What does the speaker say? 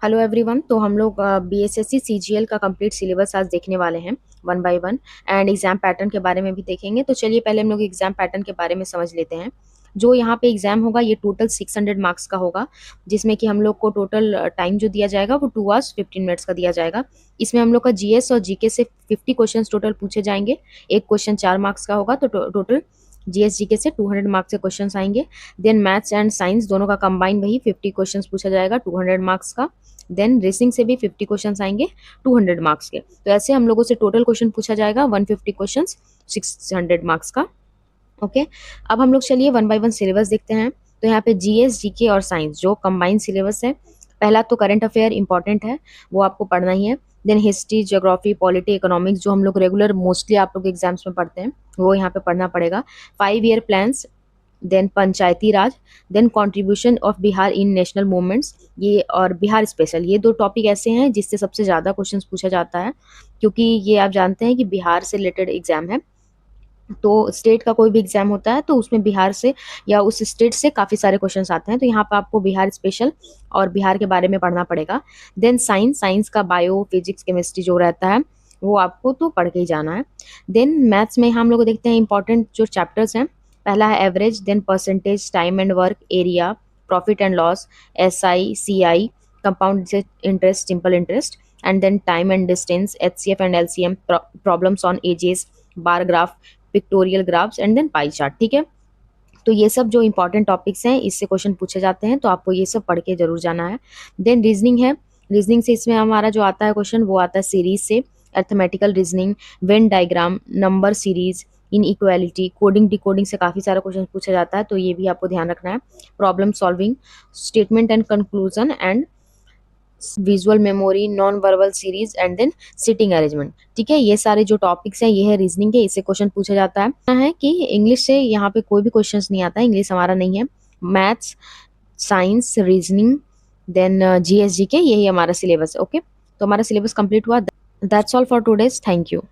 Hello everyone. तो हम लोग बीएसएससी सीजीएल का कंप्लीट सिलेबस आज देखने वाले हैं one by one and exam pattern के बारे में भी देखेंगे। तो चलिए पहले हम लोग एग्जाम पैटर्न के बारे में समझ लेते हैं। जो यहाँ पे एग्जाम होगा ये टोटल 600 मार्क्स का होगा, जिसमें कि हम लोग को टोटल टाइम जो दिया जाएगा वो 2 hours 15 minutes का दिया जाएगा। इसमें हम लोग का जीएस और जीके से 50 क्वेश्चन टोटल पूछे जाएंगे। एक क्वेश्चन 4 मार्क्स का होगा, तो टोटल जीएस जीके से 200 मार्क्स के क्वेश्चन आएंगे। देन मैथ्स एंड साइंस दोनों का कंबाइन वही 50 क्वेश्चन पूछा जाएगा 200 मार्क्स का। देन रीजनिंग से भी 50 क्वेश्चंस आएंगे 200 मार्क्स के। तो ऐसे हम लोगों से टोटल क्वेश्चन पूछा जाएगा 150 क्वेश्चंस 600 मार्क्स का। ओके, अब हम लोग चलिए वन बाय वन सिलेबस देखते हैं। तो यहाँ पे जीएस जीके और साइंस जो कंबाइंड सिलेबस है। पहला तो करंट अफेयर इंपॉर्टेंट है, वो आपको पढ़ना ही है। Then history, geography, polity, economics जो हम लोग रेगुलर मोस्टली आप लोग एग्जाम्स में पढ़ते हैं वो यहाँ पे पढ़ना पड़ेगा। 5 year plans, then panchayati raj, then contribution of Bihar in national movements, ये और बिहार स्पेशल, ये दो टॉपिक ऐसे हैं जिससे सबसे ज़्यादा क्वेश्चंस पूछा जाता है, क्योंकि ये आप जानते हैं कि बिहार से रिलेटेड एग्जाम है। तो स्टेट का कोई भी एग्जाम होता है तो उसमें बिहार से या उस स्टेट से काफ़ी सारे क्वेश्चंस आते हैं, तो यहाँ पर आपको बिहार स्पेशल और बिहार के बारे में पढ़ना पड़ेगा। देन साइंस, साइंस का बायो, फिजिक्स, केमिस्ट्री जो रहता है वो आपको तो पढ़ के ही जाना है। देन मैथ्स में हम लोग देखते हैं इंपॉर्टेंट जो चैप्टर्स हैं। पहला है average, then percentage, time and work, area, profit and loss, SI, CI, compound interest, simple interest, and then time and distance, HCF and LCM, problems on ages, bar graph, pictorial graphs and then pie chart. ठीक है, तो ये सब जो important topics हैं इससे question पूछे जाते हैं, तो आपको ये सब पढ़ के जरूर जाना है। देन रीजनिंग है। रीजनिंग से इसमें हमारा जो आता है क्वेश्चन वो आता है सीरीज से, arithmetical reasoning, Venn diagram, number series, इन इक्वालिटी, कोडिंग डिकोडिंग से काफ़ी सारा क्वेश्चन पूछा जाता है, तो ये भी आपको ध्यान रखना है। Problem solving, statement and conclusion and visual memory, non verbal series and then sitting arrangement. ठीक है, ये सारे जो टॉपिक्स हैं ये है रीजनिंग के, इससे क्वेश्चन पूछा जाता है कि इंग्लिश से यहाँ पे कोई भी क्वेश्चंस नहीं आता है, इंग्लिश हमारा नहीं है। Maths, science, reasoning, then GS GK, यही हमारा सिलेबस है। ओके, तो हमारा सिलेबस कंप्लीट हुआ। That's all for today's, thank you.